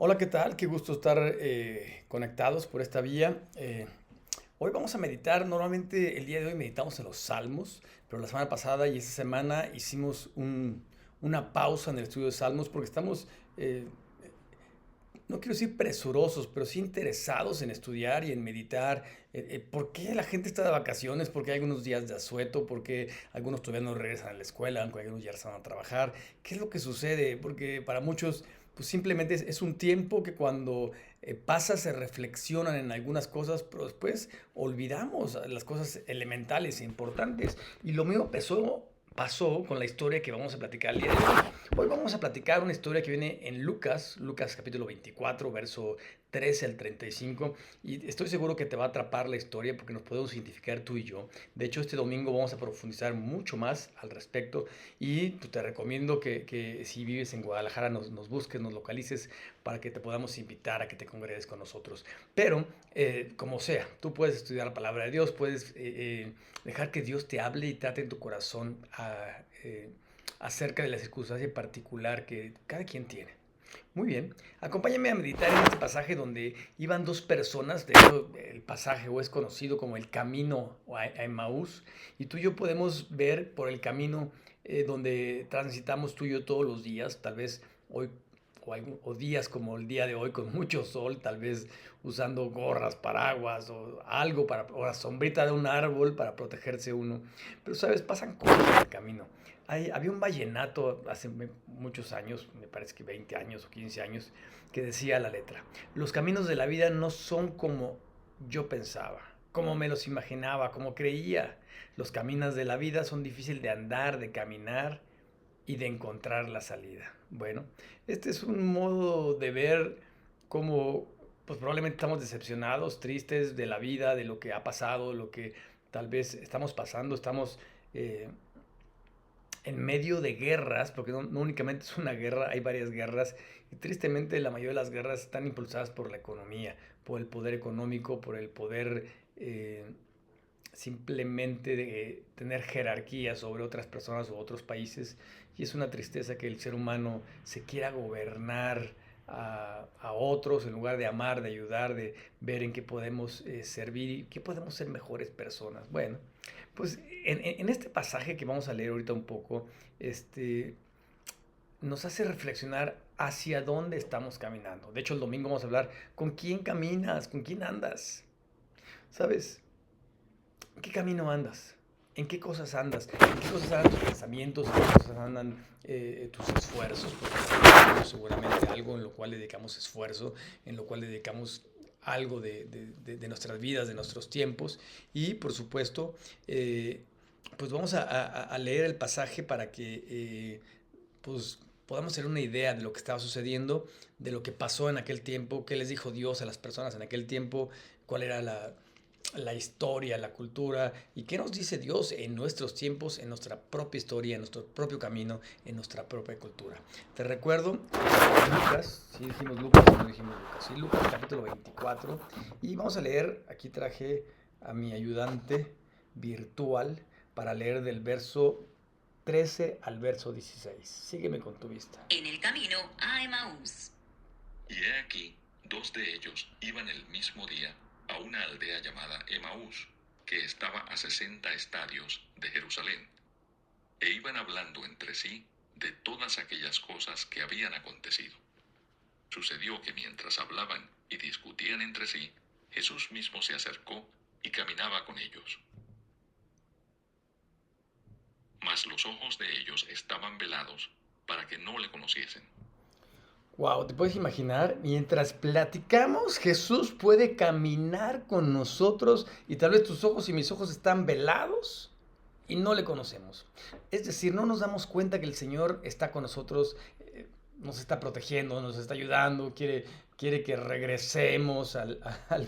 Hola, ¿qué tal? Qué gusto estar conectados por esta vía. Hoy vamos a meditar. Normalmente el día de hoy meditamos en los Salmos, pero la semana pasada y esta semana hicimos una pausa en el estudio de Salmos porque estamos, no quiero decir presurosos, pero sí interesados en estudiar y en meditar. ¿Por qué la gente está de vacaciones? ¿Por qué hay algunos días de asueto? ¿Por qué algunos todavía no regresan a la escuela, aunque algunos ya están a trabajar? ¿Qué es lo que sucede? Porque para muchos, pues simplemente es un tiempo que cuando pasa se reflexionan en algunas cosas, pero después olvidamos las cosas elementales e importantes. Y lo mío pasó con la historia que vamos a platicar el día de hoy. Hoy vamos a platicar una historia que viene en Lucas capítulo 24, verso 13 al 35, y estoy seguro que te va a atrapar la historia porque nos podemos identificar tú y yo. De hecho, este domingo vamos a profundizar mucho más al respecto y pues, te recomiendo que si vives en Guadalajara nos busques, nos localices para que te podamos invitar a que te congregues con nosotros. Pero, como sea, tú puedes estudiar la palabra de Dios, puedes dejar que Dios te hable y trate en tu corazón acerca de la circunstancia particular que cada quien tiene. Muy bien, acompáñame a meditar en este pasaje donde iban dos personas. De hecho el pasaje o es conocido como el camino a Emaús, y tú y yo podemos ver por el camino donde transitamos tú y yo todos los días, tal vez hoy o días como el día de hoy con mucho sol, tal vez usando gorras, paraguas o algo o la sombrita de un árbol para protegerse uno. Pero sabes, pasan cosas en el camino. Había un vallenato hace muchos años, me parece que 20 años o 15 años, que decía la letra: los caminos de la vida no son como yo pensaba, como me los imaginaba, como creía. Los caminos de la vida son difíciles de andar, de caminar y de encontrar la salida. Bueno, este es un modo de ver cómo pues probablemente estamos decepcionados, tristes de la vida, de lo que ha pasado, lo que tal vez estamos pasando, estamos eh, en medio de guerras, porque no únicamente es una guerra, hay varias guerras, y tristemente la mayoría de las guerras están impulsadas por la economía, por el poder económico, por el poder eh, simplemente de tener jerarquía sobre otras personas o otros países, y es una tristeza que el ser humano se quiera gobernar a otros en lugar de amar, de ayudar, de ver en qué podemos servir y qué podemos ser mejores personas. Bueno, pues en este pasaje que vamos a leer ahorita un poco, este, nos hace reflexionar hacia dónde estamos caminando. De hecho, el domingo vamos a hablar con quién caminas, con quién andas. ¿Sabes? ¿En qué camino andas? ¿En qué cosas andas? ¿En qué cosas andan tus pensamientos? ¿En qué cosas andan tus esfuerzos? Porque tenemos seguramente algo en lo cual dedicamos esfuerzo, en lo cual dedicamos algo de nuestras vidas, de nuestros tiempos. Y por supuesto, pues vamos a leer el pasaje para que pues podamos tener una idea de lo que estaba sucediendo, de lo que pasó en aquel tiempo, qué les dijo Dios a las personas en aquel tiempo, cuál era la historia, la cultura, y qué nos dice Dios en nuestros tiempos, en nuestra propia historia, en nuestro propio camino, en nuestra propia cultura. Te recuerdo, Lucas, si dijimos Lucas o no dijimos Lucas, sí, Lucas capítulo 24, y vamos a leer, aquí traje a mi ayudante virtual para leer del verso 13 al verso 16. Sígueme con tu vista. En el camino a Emaús. Y he aquí, dos de ellos iban el mismo día a una aldea llamada Emaús, que estaba a 60 estadios de Jerusalén, e iban hablando entre sí de todas aquellas cosas que habían acontecido. Sucedió que mientras hablaban y discutían entre sí, Jesús mismo se acercó y caminaba con ellos. Mas los ojos de ellos estaban velados para que no le conociesen. Wow, ¿te puedes imaginar? Mientras platicamos, Jesús puede caminar con nosotros y tal vez tus ojos y mis ojos están velados y no le conocemos. Es decir, no nos damos cuenta que el Señor está con nosotros, nos está protegiendo, nos está ayudando, quiere que regresemos al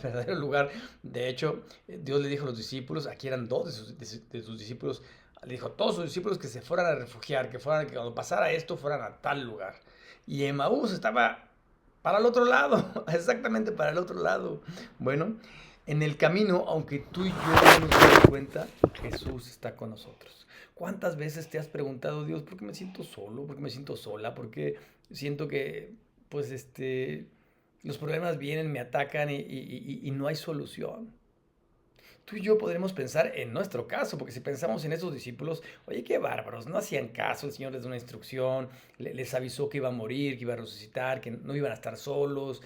verdadero lugar. De hecho, Dios le dijo a los discípulos, aquí eran dos de sus discípulos, le dijo a todos sus discípulos que se fueran a refugiar, que que cuando pasara esto fueran a tal lugar. Y Emaús estaba para el otro lado, exactamente para el otro lado. Bueno, en el camino, aunque tú y yo no nos damos cuenta, Jesús está con nosotros. ¿Cuántas veces te has preguntado, Dios, por qué me siento solo? ¿Por qué me siento sola? ¿Por qué siento que, pues, Los problemas vienen, me atacan y no hay solución. Tú y yo podremos pensar en nuestro caso, porque si pensamos en esos discípulos, oye, qué bárbaros, no hacían caso, el Señor les dio una instrucción, les avisó que iba a morir, que iba a resucitar, que no iban a estar solos,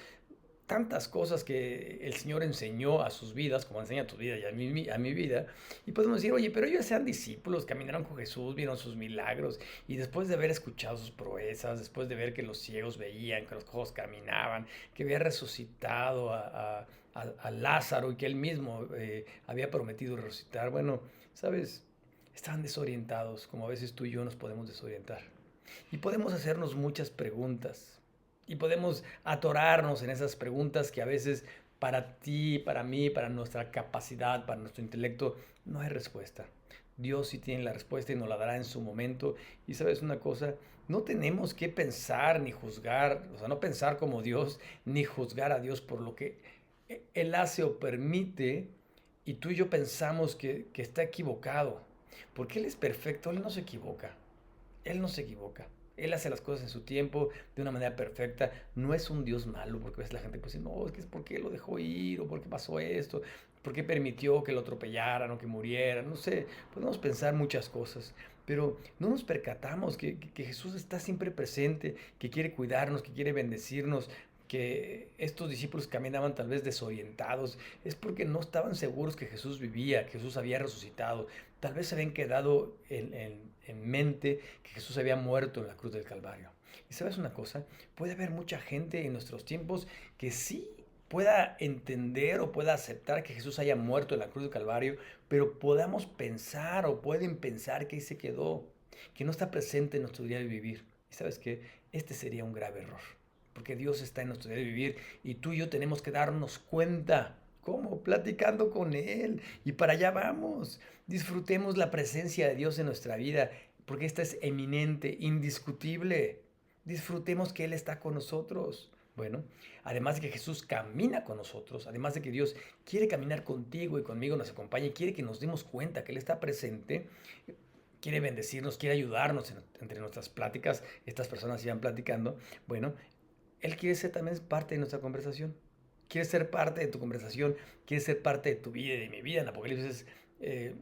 tantas cosas que el Señor enseñó a sus vidas, como enseña a tu vida y a mi vida, y podemos decir, oye, pero ellos sean discípulos, caminaron con Jesús, vieron sus milagros, y después de haber escuchado sus proezas, después de ver que los ciegos veían, que los cojos caminaban, que había resucitado a Lázaro y que él mismo había prometido resucitar, bueno, sabes, estaban desorientados, como a veces tú y yo nos podemos desorientar. Y podemos hacernos muchas preguntas. Y podemos atorarnos en esas preguntas que a veces para ti, para mí, para nuestra capacidad, para nuestro intelecto, no hay respuesta. Dios sí tiene la respuesta y nos la dará en su momento. Y sabes una cosa, no tenemos que pensar ni juzgar, o sea, no pensar como Dios, ni juzgar a Dios por lo que Él hace o permite. Y tú y yo pensamos que está equivocado. Porque Él es perfecto, Él no se equivoca. Él no se equivoca. Él hace las cosas en su tiempo, de una manera perfecta. No es un Dios malo, porque a veces la gente puede decir, no, es que es porque lo dejó ir, o porque pasó esto, porque permitió que lo atropellaran o que muriera. No sé, podemos pensar muchas cosas. Pero no nos percatamos que Jesús está siempre presente, que quiere cuidarnos, que quiere bendecirnos, que estos discípulos caminaban tal vez desorientados. Es porque no estaban seguros que Jesús vivía, que Jesús había resucitado. Tal vez se habían quedado en mente que Jesús había muerto en la cruz del Calvario. Y sabes una cosa, puede haber mucha gente en nuestros tiempos que sí pueda entender o pueda aceptar que Jesús haya muerto en la cruz del Calvario, pero podamos pensar o pueden pensar que ahí se quedó, que no está presente en nuestro día de vivir. Y sabes que este sería un grave error, porque Dios está en nuestro día de vivir y tú y yo tenemos que darnos cuenta. ¿Cómo? Platicando con Él. Y para allá vamos. Disfrutemos la presencia de Dios en nuestra vida, porque esta es eminente, indiscutible. Disfrutemos que Él está con nosotros. Bueno, además de que Jesús camina con nosotros, además de que Dios quiere caminar contigo y conmigo, nos acompaña y quiere que nos demos cuenta que Él está presente, quiere bendecirnos, quiere ayudarnos entre nuestras pláticas, estas personas iban platicando, bueno, Él quiere ser también parte de nuestra conversación. Quiere ser parte de tu conversación, quiere ser parte de tu vida y de mi vida. En Apocalipsis eh,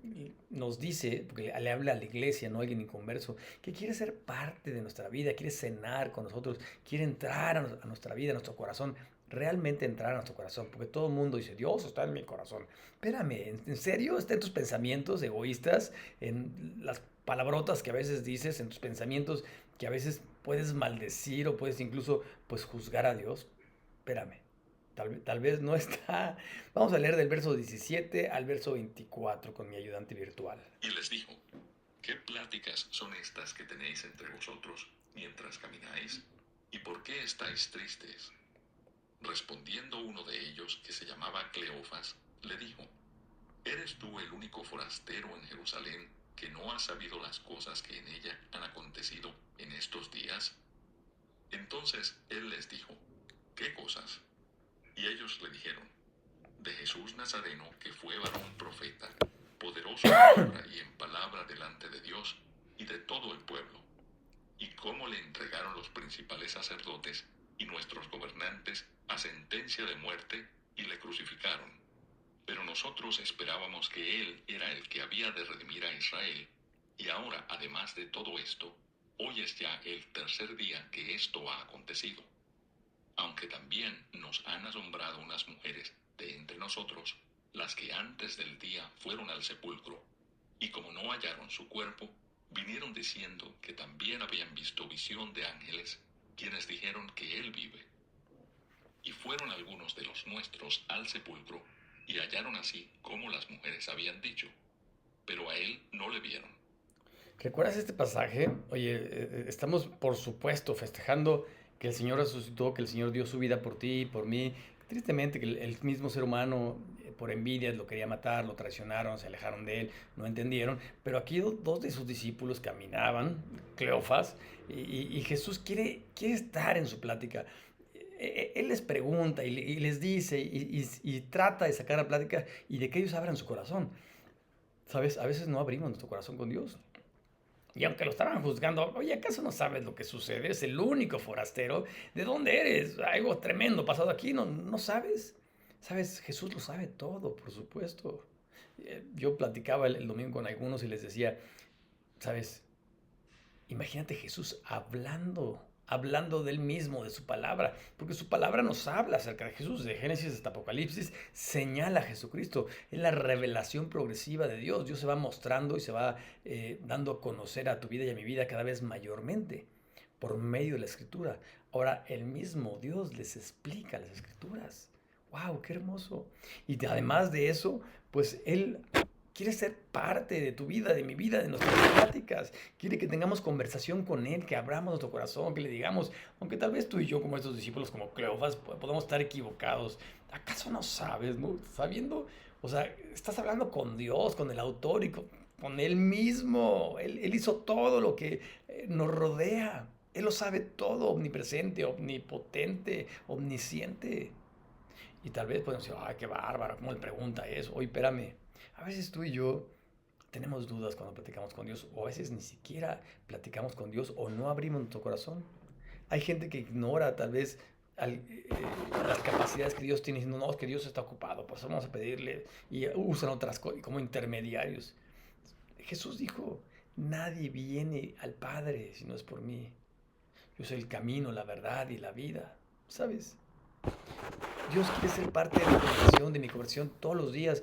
nos dice, porque le habla a la iglesia, no a alguien inconverso, que quiere ser parte de nuestra vida, quiere cenar con nosotros, quiere entrar a nuestra vida, a nuestro corazón, realmente entrar a nuestro corazón, porque todo el mundo dice, Dios está en mi corazón. Espérame, ¿en serio está en tus pensamientos egoístas, en las palabrotas que a veces dices, en tus pensamientos que a veces puedes maldecir o puedes incluso pues juzgar a Dios? Espérame, tal vez no está. Vamos a leer del verso 17 al verso 24 con mi ayudante virtual. Y les dijo, ¿qué pláticas son estas que tenéis entre vosotros mientras camináis? ¿Y por qué estáis tristes? Respondiendo uno de ellos, que se llamaba Cleofas, le dijo, ¿eres tú el único forastero en Jerusalén que no ha sabido las cosas que en ella han acontecido en estos días? Entonces él les dijo, ¿qué cosas? Y ellos le dijeron, de Jesús Nazareno, que fue varón profeta, poderoso en obra y en palabra delante de Dios y de todo el pueblo, y cómo le entregaron los principales sacerdotes y nuestros gobernantes a sentencia de muerte y le crucificaron. Pero nosotros esperábamos que Él era el que había de redimir a Israel, y ahora, además de todo esto, hoy es ya el tercer día que esto ha acontecido. Aunque también nos han asombrado unas mujeres de entre nosotros, las que antes del día fueron al sepulcro, y como no hallaron su cuerpo, vinieron diciendo que también habían visto visión de ángeles, quienes dijeron que Él vive. Y fueron algunos de los nuestros al sepulcro, y hallaron así como las mujeres habían dicho, pero a Él no le vieron. ¿Recuerdas este pasaje? Oye, estamos por supuesto festejando que el Señor resucitó, que el Señor dio su vida por ti y por mí. Tristemente que el mismo ser humano, por envidia, lo quería matar, lo traicionaron, se alejaron de él, no entendieron. Pero aquí dos de sus discípulos caminaban, Cleofas, y Jesús quiere estar en su plática. Él les pregunta y les dice y trata de sacar la plática y de que ellos abran su corazón. ¿Sabes? A veces no abrimos nuestro corazón con Dios. Y aunque lo estaban juzgando, oye, ¿acaso no sabes lo que sucede? Eres el único forastero. ¿De dónde eres? Algo tremendo pasado aquí, ¿no sabes? Sabes, Jesús lo sabe todo, por supuesto. Yo platicaba el domingo con algunos y les decía, sabes, imagínate Jesús hablando de él mismo, de su palabra, porque su palabra nos habla acerca de Jesús, de Génesis hasta Apocalipsis, señala a Jesucristo, es la revelación progresiva de Dios. Dios se va mostrando y se va dando a conocer a tu vida y a mi vida cada vez mayormente por medio de la Escritura. Ahora, el mismo Dios les explica las Escrituras. ¡Wow! ¡Qué hermoso! Y además de eso, pues Él quiere ser parte de tu vida, de mi vida, de nuestras pláticas. Quiere que tengamos conversación con Él, que abramos nuestro corazón, que le digamos, aunque tal vez tú y yo, como estos discípulos, como Cleofas, podamos estar equivocados. ¿Acaso no sabes, no? Sabiendo, o sea, estás hablando con Dios, con el autor y con Él mismo. Él hizo todo lo que nos rodea. Él lo sabe todo, omnipresente, omnipotente, omnisciente. Y tal vez podemos decir, ay, qué bárbaro, ¿cómo le pregunta eso? Oye, espérame. A veces tú y yo tenemos dudas cuando platicamos con Dios, o a veces ni siquiera platicamos con Dios o no abrimos nuestro corazón. Hay gente que ignora tal vez las capacidades que Dios tiene, diciendo, no, es que Dios está ocupado, pues vamos a pedirle, y usan otras cosas como intermediarios. Jesús dijo, nadie viene al Padre si no es por mí. Yo soy el camino, la verdad y la vida, ¿sabes? Dios quiere ser parte de mi conversión todos los días.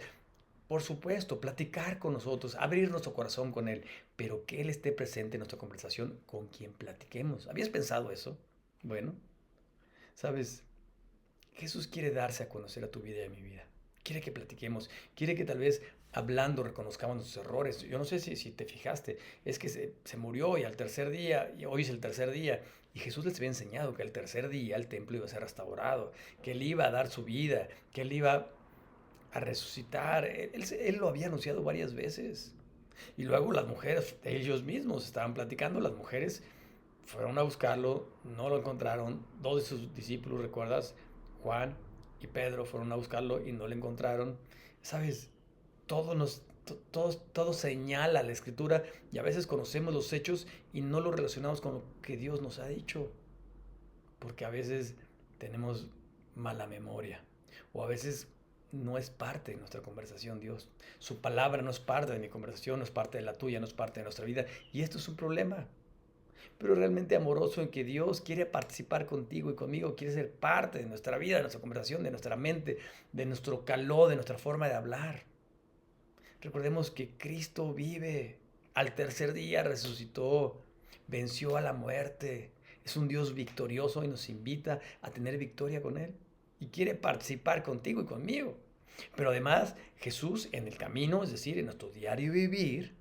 Por supuesto, platicar con nosotros, abrir nuestro corazón con Él, pero que Él esté presente en nuestra conversación con quien platiquemos. ¿Habías pensado eso? Bueno, sabes, Jesús quiere darse a conocer a tu vida y a mi vida. Quiere que platiquemos, quiere que tal vez hablando reconozcamos nuestros errores. Yo no sé si te fijaste, es que se murió y al tercer día, y hoy es el tercer día, y Jesús les había enseñado que al tercer día el templo iba a ser restaurado, que Él iba a dar su vida, que Él iba a resucitar. Él lo había anunciado varias veces. Y luego las mujeres, ellos mismos estaban platicando, las mujeres fueron a buscarlo, no lo encontraron. Dos de sus discípulos, ¿recuerdas? Juan y Pedro fueron a buscarlo y no lo encontraron. ¿Sabes? Todo todo señala la escritura y a veces conocemos los hechos y no lo relacionamos con lo que Dios nos ha dicho. Porque a veces tenemos mala memoria o a veces no es parte de nuestra conversación Dios. Su palabra no es parte de mi conversación, no es parte de la tuya, no es parte de nuestra vida. Y esto es un problema. Pero realmente amoroso en que Dios quiere participar contigo y conmigo, quiere ser parte de nuestra vida, de nuestra conversación, de nuestra mente, de nuestro calor, de nuestra forma de hablar. Recordemos que Cristo vive, al tercer día resucitó, venció a la muerte, es un Dios victorioso y nos invita a tener victoria con Él. Y quiere participar contigo y conmigo. Pero además Jesús en el camino, es decir, en nuestro diario vivir,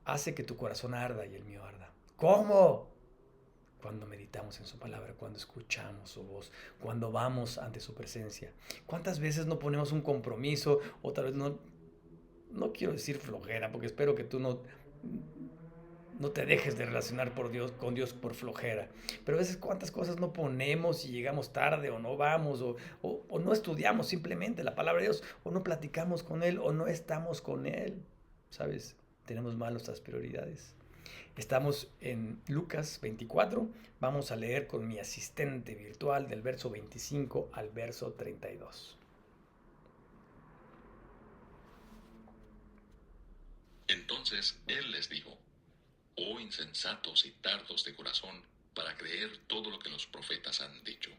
hace que tu corazón arda y el mío arda. ¿Cómo? Cuando meditamos en su palabra, cuando escuchamos su voz, cuando vamos ante su presencia. ¿Cuántas veces no ponemos un compromiso? Otra vez no quiero decir flojera, porque espero que tú no te dejes de relacionar con Dios por flojera. Pero a veces cuántas cosas no ponemos y llegamos tarde o no vamos o no estudiamos simplemente la palabra de Dios o no platicamos con Él o no estamos con Él. ¿Sabes? Tenemos mal nuestras prioridades. Estamos en Lucas 24. Vamos a leer con mi asistente virtual del verso 25 al verso 32. Entonces él les dijo, oh insensatos y tardos de corazón, para creer todo lo que los profetas han dicho.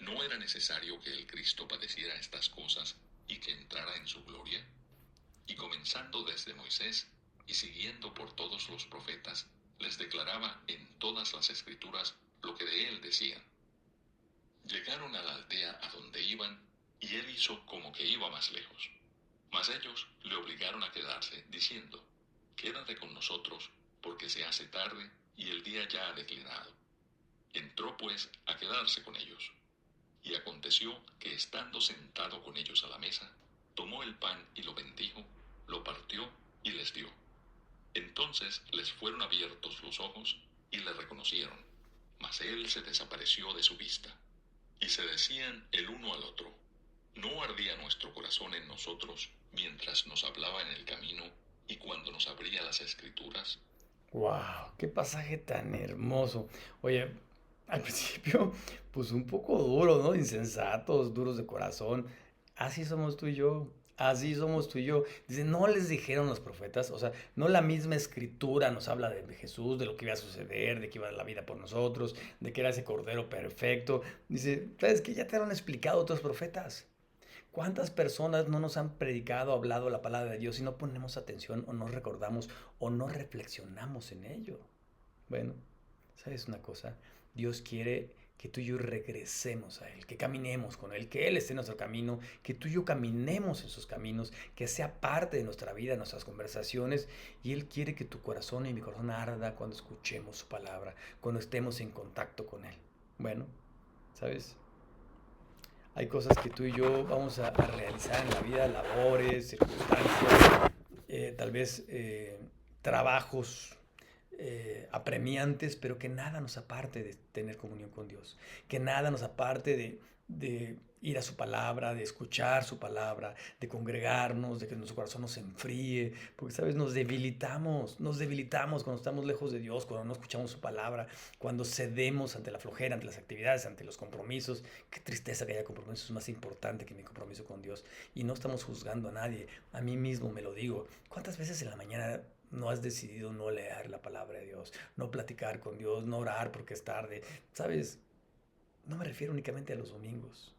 ¿No era necesario que el Cristo padeciera estas cosas y que entrara en su gloria? Y comenzando desde Moisés y siguiendo por todos los profetas, les declaraba en todas las escrituras lo que de él decían. Llegaron a la aldea a donde iban, y él hizo como que iba más lejos. Mas ellos le obligaron a quedarse, diciendo, quédate con nosotros, porque se hace tarde y el día ya ha declinado. Entró pues a quedarse con ellos. Y aconteció que estando sentado con ellos a la mesa, tomó el pan y lo bendijo, lo partió y les dio. Entonces les fueron abiertos los ojos y le reconocieron, mas él se desapareció de su vista. Y se decían el uno al otro, ¿no ardía nuestro corazón en nosotros mientras nos hablaba en el camino y cuando nos abría las escrituras? Wow, qué pasaje tan hermoso. Oye, al principio, pues un poco duro, ¿no? Insensatos, duros de corazón. Así somos tú y yo. Así somos tú y yo. Dice, no les dijeron los profetas, o sea, no la misma escritura nos habla de Jesús, de lo que iba a suceder, de que iba a dar la vida por nosotros, de que era ese cordero perfecto. Dice, ¿sabes qué? Ya te lo han explicado otros profetas. ¿Cuántas personas no nos han predicado, hablado la palabra de Dios y no ponemos atención o no recordamos o no reflexionamos en ello? Bueno, ¿sabes una cosa? Dios quiere que tú y yo regresemos a Él, que caminemos con Él, que Él esté en nuestro camino, que tú y yo caminemos en sus caminos, que sea parte de nuestra vida, de nuestras conversaciones. Y Él quiere que tu corazón y mi corazón arda cuando escuchemos su palabra, cuando estemos en contacto con Él. Bueno, ¿sabes? Hay cosas que tú y yo vamos a realizar en la vida, labores, circunstancias, tal vez trabajos apremiantes, pero que nada nos aparte de tener comunión con Dios, que nada nos aparte de ir a su palabra, de escuchar su palabra, de congregarnos, de que nuestro corazón nos enfríe, porque sabes, nos debilitamos cuando estamos lejos de Dios, cuando no escuchamos su palabra, cuando cedemos ante la flojera, ante las actividades, ante los compromisos. Qué tristeza que haya compromisos más importante que mi compromiso con Dios. Y no estamos juzgando a nadie, a mí mismo me lo digo. ¿Cuántas veces en la mañana no has decidido no leer la palabra de Dios, no platicar con Dios, no orar porque es tarde? ¿Sabes? No me refiero únicamente a los domingos.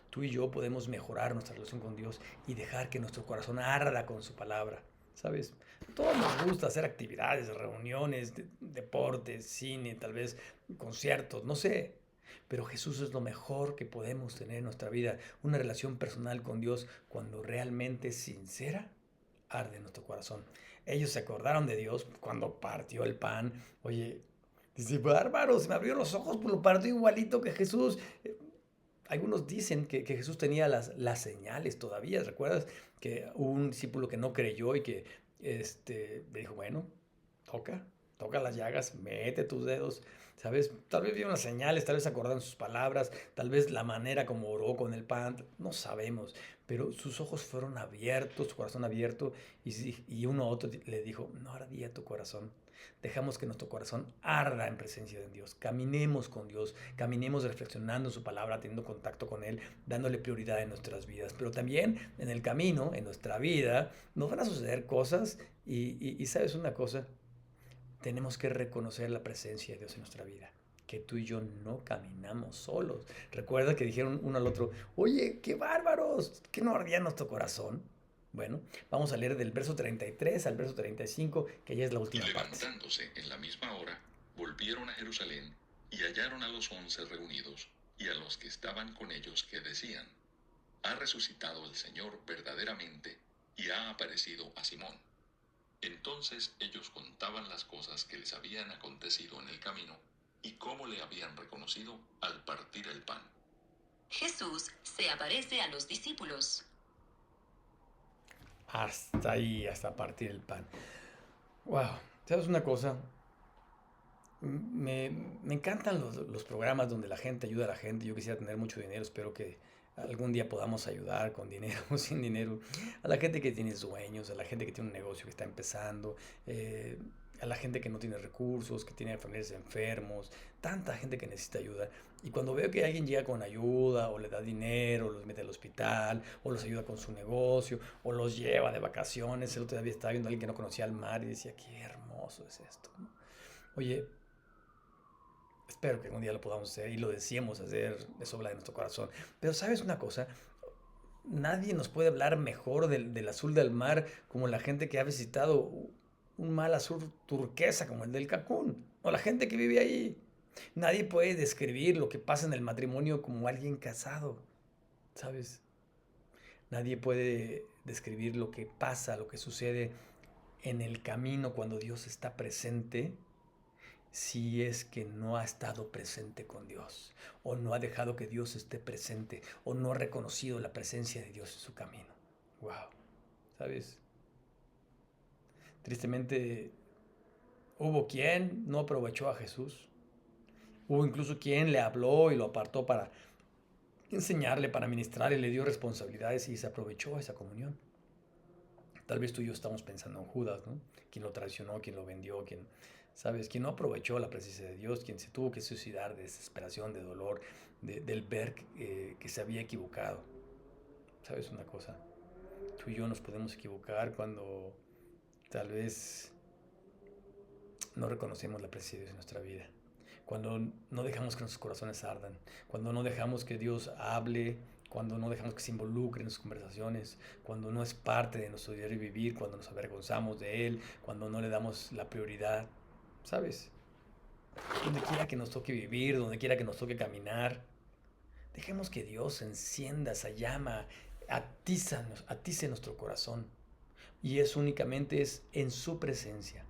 Tú y yo podemos mejorar nuestra relación con Dios y dejar que nuestro corazón arda con su palabra. ¿Sabes? Todos nos gusta hacer actividades, reuniones, deportes, cine, tal vez conciertos, no sé. Pero Jesús es lo mejor que podemos tener en nuestra vida. Una relación personal con Dios cuando realmente es sincera, arde en nuestro corazón. Ellos se acordaron de Dios cuando partió el pan. Oye, dice, bárbaro, se me abrieron los ojos, pues lo partió igualito que Jesús. Algunos dicen que Jesús tenía las señales todavía. ¿Recuerdas que hubo un discípulo que no creyó y que le dijo, bueno, toca las llagas, mete tus dedos? ¿Sabes? Tal vez vieron las señales, tal vez acordaron sus palabras, tal vez la manera como oró con el pan, no sabemos. Pero sus ojos fueron abiertos, su corazón abierto, y uno a otro le dijo, no ardía tu corazón. Dejamos que nuestro corazón arda en presencia de Dios. Caminemos con Dios, caminemos reflexionando en su palabra, teniendo contacto con Él, dándole prioridad en nuestras vidas. Pero también en el camino, en nuestra vida, nos van a suceder cosas y ¿sabes una cosa? Tenemos que reconocer la presencia de Dios en nuestra vida, que tú y yo no caminamos solos. Recuerda que dijeron uno al otro, oye, qué bárbaros, que no ardía nuestro corazón. Bueno, vamos a leer del verso 33 al verso 35, que ya es la Y última parte. levantándose en la misma hora, volvieron a Jerusalén y hallaron a los 11 reunidos y a los que estaban con ellos que decían, ha resucitado el Señor verdaderamente y ha aparecido a Simón. Entonces ellos contaban las cosas que les habían acontecido en el camino y cómo le habían reconocido al partir el pan. Jesús se aparece a los discípulos. Hasta ahí, hasta partir el pan. Wow, ¿sabes una cosa? Me encantan los programas donde la gente ayuda a la gente. Yo quisiera tener mucho dinero, espero que algún día podamos ayudar con dinero o sin dinero a la gente que tiene sueños, a la gente que tiene un negocio que está empezando, eh, a la gente que no tiene recursos, que tiene familiares enfermos, tanta gente que necesita ayuda. Y cuando veo que alguien llega con ayuda o le da dinero, o los mete al hospital, o los ayuda con su negocio, o los lleva de vacaciones, el otro día estaba viendo a alguien que no conocía el mar y decía, qué hermoso es esto, ¿no? Oye, espero que algún día lo podamos hacer y lo deseemos hacer, eso habla de nuestro corazón. Pero sabes una cosa, nadie nos puede hablar mejor del azul del mar como la gente que ha visitado un mar azul turquesa como el del Cancún, o la gente que vive ahí. Nadie puede describir lo que pasa en el matrimonio como alguien casado, ¿sabes? Nadie puede describir lo que pasa, lo que sucede en el camino cuando Dios está presente, si es que no ha estado presente con Dios, o no ha dejado que Dios esté presente, o no ha reconocido la presencia de Dios en su camino. Wow, ¿sabes? Tristemente, hubo quien no aprovechó a Jesús. Hubo incluso quien le habló y lo apartó para enseñarle, para ministrarle, le dio responsabilidades y se aprovechó esa comunión. Tal vez tú y yo estamos pensando en Judas, ¿no? Quien lo traicionó, quien lo vendió, quien, ¿sabes? Quien no aprovechó la presencia de Dios, quien se tuvo que suicidar de desesperación, de dolor, del ver que se había equivocado. ¿Sabes una cosa? Tú y yo nos podemos equivocar cuando tal vez no reconocemos la presencia de Dios en nuestra vida. Cuando no dejamos que nuestros corazones ardan. Cuando no dejamos que Dios hable. Cuando no dejamos que se involucre en nuestras conversaciones. Cuando no es parte de nuestro diario vivir. Cuando nos avergonzamos de Él. Cuando no le damos la prioridad. ¿Sabes? Donde quiera que nos toque vivir. Donde quiera que nos toque caminar. Dejemos que Dios encienda esa llama. Atice nuestro corazón. Y eso únicamente es en su presencia,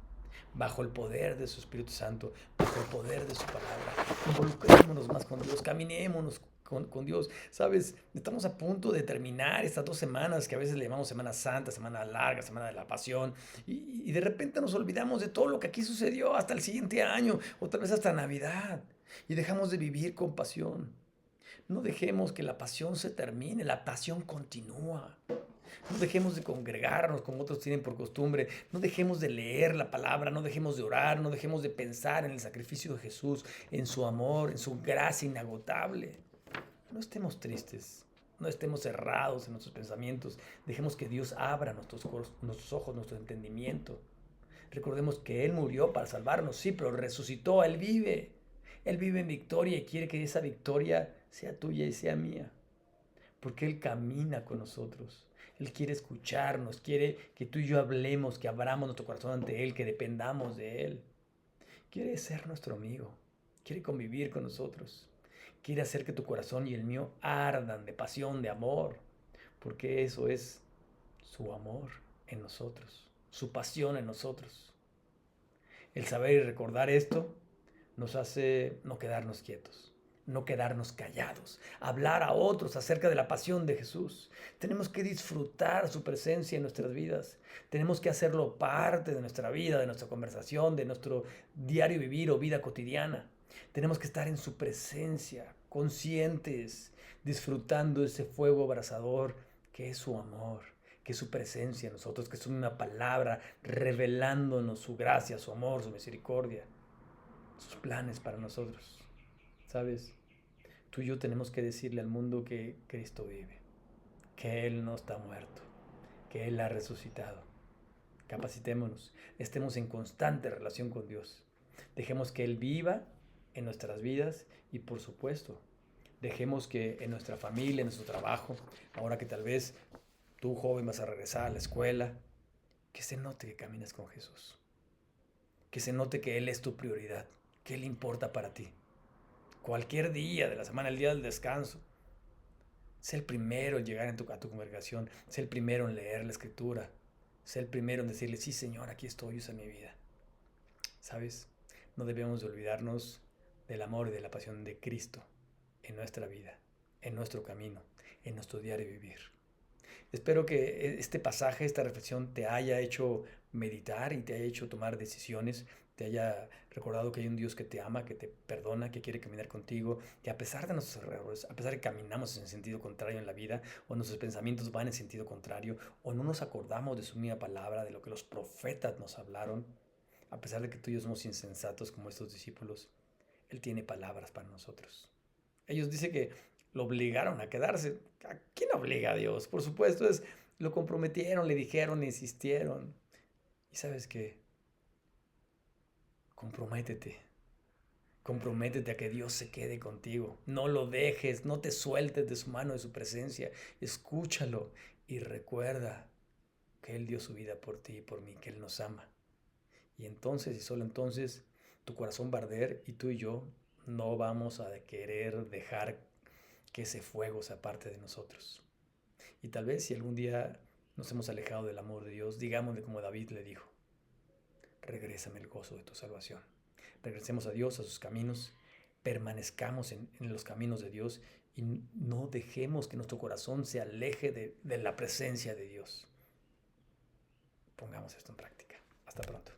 bajo el poder de su Espíritu Santo, bajo el poder de su palabra. Involucrémonos más con Dios, caminémonos con Dios. Sabes, estamos a punto de terminar estas 2 semanas que a veces le llamamos Semana Santa, Semana Larga, Semana de la Pasión, y de repente nos olvidamos de todo lo que aquí sucedió hasta el siguiente año, o tal vez hasta Navidad, y dejamos de vivir con pasión. No dejemos que la pasión se termine, la pasión continúa. No dejemos de congregarnos como otros tienen por costumbre. No dejemos de leer la palabra, no dejemos de orar, no dejemos de pensar en el sacrificio de Jesús, en su amor, en su gracia inagotable. No estemos tristes, no estemos cerrados en nuestros pensamientos. Dejemos que Dios abra nuestros ojos, nuestro entendimiento. Recordemos que Él murió para salvarnos, sí, pero resucitó, Él vive. Él vive en victoria y quiere que esa victoria sea tuya y sea mía. Porque Él camina con nosotros. Él quiere escucharnos, quiere que tú y yo hablemos, que abramos nuestro corazón ante Él, que dependamos de Él. Quiere ser nuestro amigo, quiere convivir con nosotros. Quiere hacer que tu corazón y el mío ardan de pasión, de amor, porque eso es su amor en nosotros, su pasión en nosotros. El saber y recordar esto nos hace no quedarnos quietos, no quedarnos callados, hablar a otros acerca de la pasión de Jesús. Tenemos que disfrutar su presencia en nuestras vidas. Tenemos que hacerlo parte de nuestra vida, de nuestra conversación, de nuestro diario vivir o vida cotidiana. Tenemos que estar en su presencia, conscientes, disfrutando ese fuego abrasador que es su amor, que es su presencia en nosotros, que es una palabra revelándonos su gracia, su amor, su misericordia, sus planes para nosotros. ¿Sabes? Tú y yo tenemos que decirle al mundo que Cristo vive, que Él no está muerto, que Él ha resucitado. Capacitémonos, estemos en constante relación con Dios. Dejemos que Él viva en nuestras vidas y, por supuesto, dejemos que en nuestra familia, en nuestro trabajo, ahora que tal vez tú, joven, vas a regresar a la escuela, que se note que caminas con Jesús, que se note que Él es tu prioridad, que Él importa para ti. Cualquier día de la semana, el día del descanso, sé el primero en llegar a tu congregación, sé el primero en leer la escritura, sé el primero en decirle, sí Señor, aquí estoy, usa mi vida. ¿Sabes? No debemos de olvidarnos del amor y de la pasión de Cristo en nuestra vida, en nuestro camino, en nuestro diario vivir. Espero que este pasaje, esta reflexión te haya hecho meditar y te haya hecho tomar decisiones, te haya recordado que hay un Dios que te ama, que te perdona, que quiere caminar contigo, que a pesar de nuestros errores, a pesar de que caminamos en sentido contrario en la vida, o nuestros pensamientos van en sentido contrario, o no nos acordamos de su misma palabra, de lo que los profetas nos hablaron, a pesar de que tú y yo somos insensatos como estos discípulos, Él tiene palabras para nosotros. Ellos dicen que lo obligaron a quedarse. ¿A quién obliga a Dios? Por supuesto, lo comprometieron, le dijeron, le insistieron. ¿Y sabes qué? Comprométete. Comprométete a que Dios se quede contigo. No lo dejes, no te sueltes de su mano, de su presencia. Escúchalo y recuerda que Él dio su vida por ti y por mí, que Él nos ama. Y entonces, y solo entonces, tu corazón va a arder y tú y yo no vamos a querer dejar que ese fuego sea parte de nosotros. Y tal vez si algún día nos hemos alejado del amor de Dios, digámosle como David le dijo, regrésame el gozo de tu salvación. Regresemos a Dios, a sus caminos, permanezcamos en los caminos de Dios y no dejemos que nuestro corazón se aleje de la presencia de Dios. Pongamos esto en práctica. Hasta pronto.